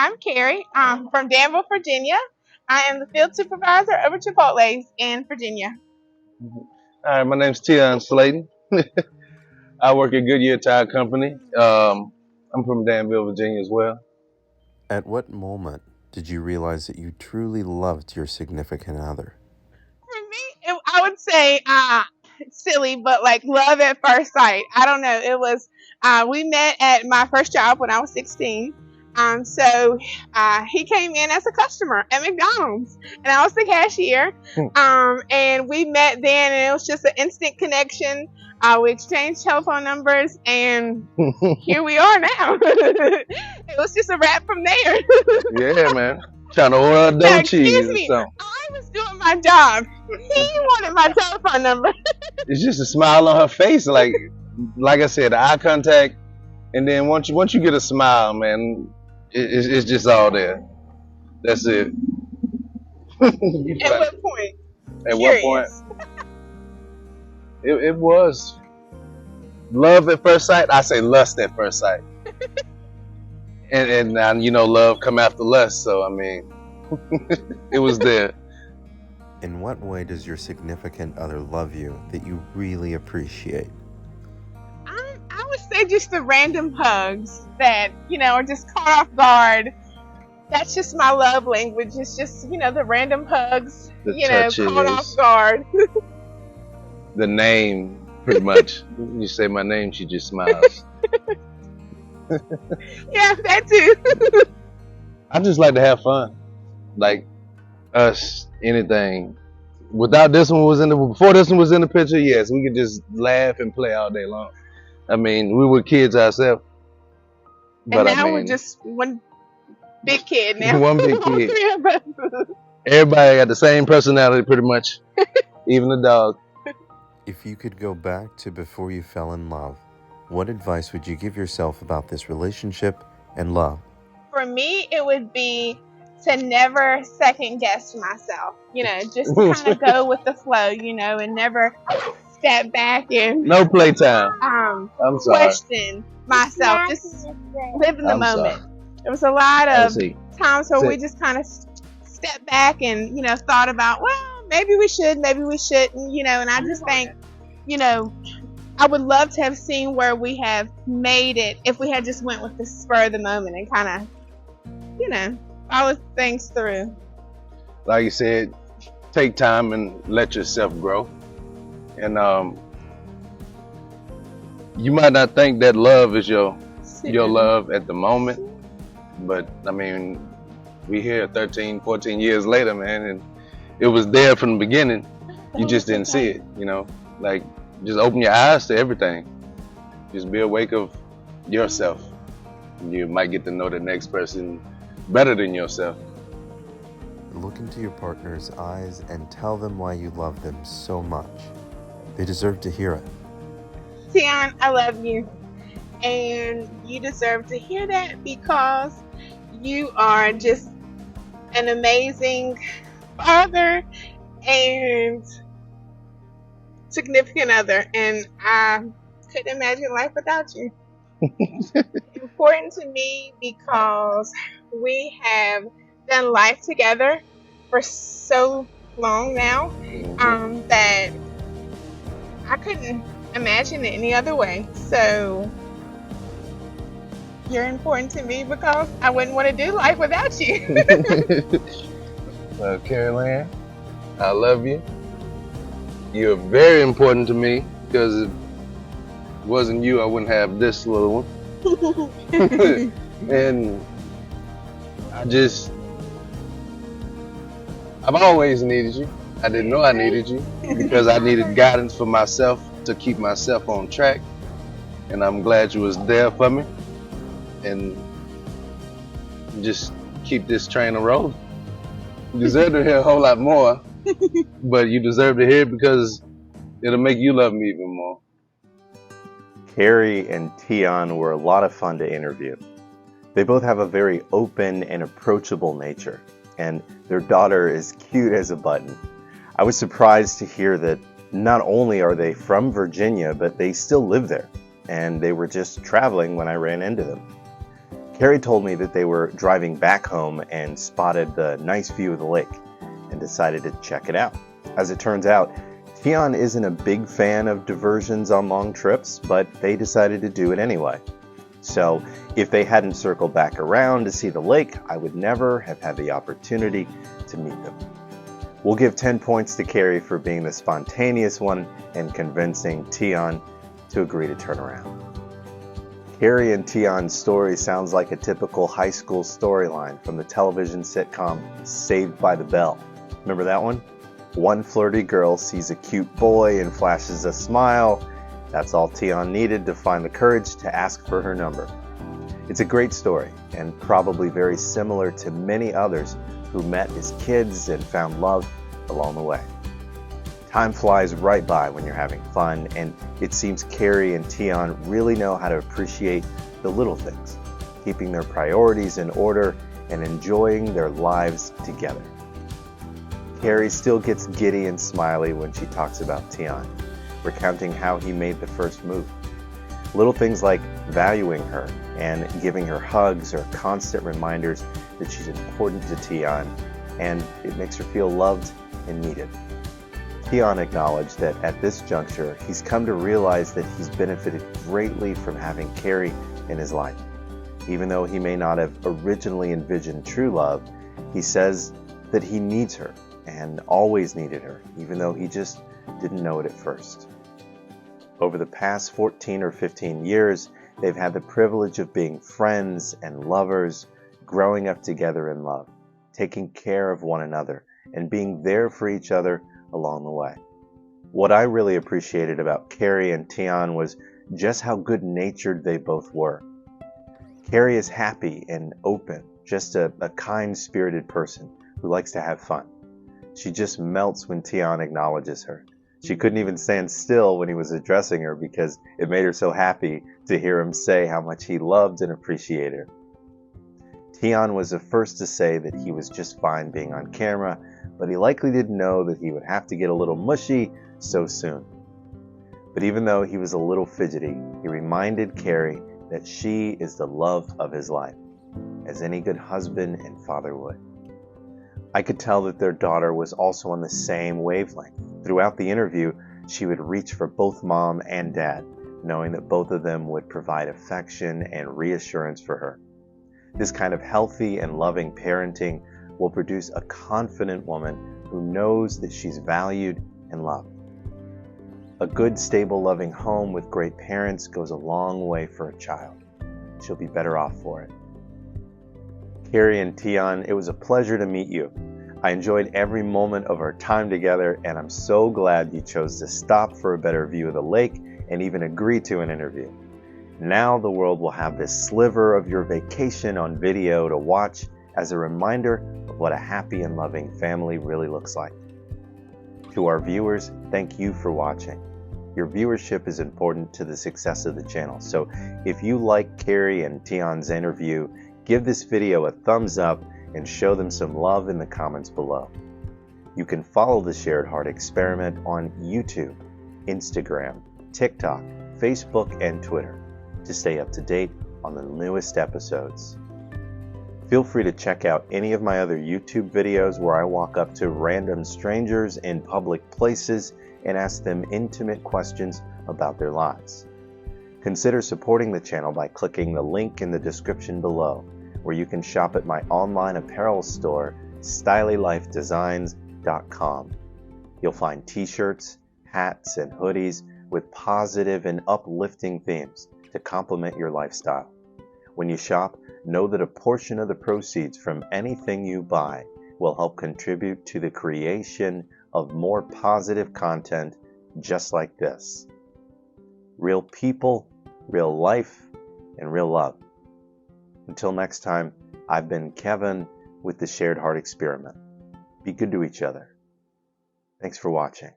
I'm Carrie. I'm from Danville, Virginia. I am the field supervisor over Chipotle's in Virginia. All right, my name's Tion Slayton. I work at Goodyear Tire Company. I'm from Danville, Virginia as well. At what moment did you realize that you truly loved your significant other? For me, I would say silly, but like love at first sight. I don't know. It was we met at my first job when I was 16. So he came in as a customer at McDonald's, and I was the cashier. And we met then, and it was just an instant connection. We exchanged telephone numbers, and here we are now. It was just a wrap from there. Yeah, man. Trying to order Now, dough cheese excuse or me, something. I was doing my job. He wanted my telephone number. It's just a smile on her face, like I said, the eye contact, and then once you get a smile, man, it's just all there. That's it. At what point? At what point? It was love at first sight. I say lust at first sight. and now, love come after lust. So, I mean, it was there. In what way does your significant other love you that you really appreciate? I would say just the random hugs that, are just caught off guard. That's just my love language. It's just, the random hugs, The touches. caught off guard. The name, pretty much. You say my name, she just smiles. Yeah, that too. I just like to have fun. Like us, anything. Before this one was in the picture, yes, we could just laugh and play all day long. I mean, we were kids ourselves. But and now we're just one big kid now. One big kid. Everybody got the same personality pretty much. Even the dog. If you could go back to before you fell in love, what advice would you give yourself about this relationship and love? For me, it would be to never second guess myself. Just to kind of go with the flow, and never step back and no playtime. I'm sorry. Question myself. Just live in the moment. Sorry. There was a lot of times where we just kind of stepped back and thought about, well, maybe we should, maybe we shouldn't, and I just think, I would love to have seen where we have made it if we had just went with the spur of the moment and kind of, follow things through. Like you said, take time and let yourself grow. And you might not think that love is your love at the moment, but I mean, we here 13, 14 years later, man, and it was there from the beginning. You just didn't see it, like just open your eyes to everything. Just be awake of yourself. You might get to know the next person better than yourself. Look into your partner's eyes and tell them why you love them so much. They deserve to hear it. Tion, I love you. And you deserve to hear that because you are just an amazing father and significant other. And I couldn't imagine life without you. Important to me because we have done life together for so long now that I couldn't imagine it any other way. So you're important to me because I wouldn't want to do life without you. Carolyn, I love you. You're very important to me because if it wasn't you, I wouldn't have this little one. And I've always needed you. I didn't know I needed you because I needed guidance for myself to keep myself on track. And I'm glad you was there for me. And just keep this train rolling. You deserve to hear a whole lot more, but you deserve to hear it because it'll make you love me even more. Carrie and Tion were a lot of fun to interview. They both have a very open and approachable nature, and their daughter is cute as a button. I was surprised to hear that not only are they from Virginia, but they still live there, and they were just traveling when I ran into them. Carrie told me that they were driving back home and spotted the nice view of the lake and decided to check it out. As it turns out, Tian isn't a big fan of diversions on long trips, but they decided to do it anyway. So if they hadn't circled back around to see the lake, I would never have had the opportunity to meet them. We'll give 10 points to Carrie for being the spontaneous one and convincing Tian to agree to turn around. Carrie and Tian's story sounds like a typical high school storyline from the television sitcom Saved by the Bell. Remember that one? One flirty girl sees a cute boy and flashes a smile. That's all Tian needed to find the courage to ask for her number. It's a great story and probably very similar to many others who met as kids and found love along the way. Time flies right by when you're having fun, and it seems Carrie and Tian really know how to appreciate the little things, keeping their priorities in order and enjoying their lives together. Carrie still gets giddy and smiley when she talks about Tian, recounting how he made the first move. Little things like valuing her and giving her hugs are constant reminders that she's important to Tian, and it makes her feel loved and needed. Tian acknowledged that at this juncture, he's come to realize that he's benefited greatly from having Carrie in his life. Even though he may not have originally envisioned true love, he says that he needs her and always needed her, even though he just didn't know it at first. Over the past 14 or 15 years, they've had the privilege of being friends and lovers, growing up together in love, taking care of one another, and being there for each other along the way. What I really appreciated about Carrie and Tian was just how good-natured they both were. Carrie is happy and open, just a kind-spirited person who likes to have fun. She just melts when Tian acknowledges her. She couldn't even stand still when he was addressing her because it made her so happy to hear him say how much he loved and appreciated her. Tian was the first to say that he was just fine being on camera, but he likely didn't know that he would have to get a little mushy so soon. But even though he was a little fidgety, he reminded Carrie that she is the love of his life, as any good husband and father would. I could tell that their daughter was also on the same wavelength. Throughout the interview, she would reach for both mom and dad, knowing that both of them would provide affection and reassurance for her. This kind of healthy and loving parenting will produce a confident woman who knows that she's valued and loved. A good, stable, loving home with great parents goes a long way for a child. She'll be better off for it. Carrie and Tian, it was a pleasure to meet you. I enjoyed every moment of our time together, and I'm so glad you chose to stop for a better view of the lake and even agree to an interview. Now the world will have this sliver of your vacation on video to watch as a reminder of what a happy and loving family really looks like. To our viewers, thank you for watching. Your viewership is important to the success of the channel, so if you like Carrie and Tian's interview, give this video a thumbs up and show them some love in the comments below. You can follow the Shared Heart Experiment on YouTube, Instagram, TikTok, Facebook, and Twitter to stay up to date on the newest episodes. Feel free to check out any of my other YouTube videos where I walk up to random strangers in public places and ask them intimate questions about their lives. Consider supporting the channel by clicking the link in the description below, where you can shop at my online apparel store, StylyLifeDesigns.com. You'll find t-shirts, hats, and hoodies with positive and uplifting themes to complement your lifestyle. When you shop, know that a portion of the proceeds from anything you buy will help contribute to the creation of more positive content just like this. Real people, real life, and real love. Until next time, I've been Kevin with the Shared Heart Experiment. Be good to each other. Thanks for watching.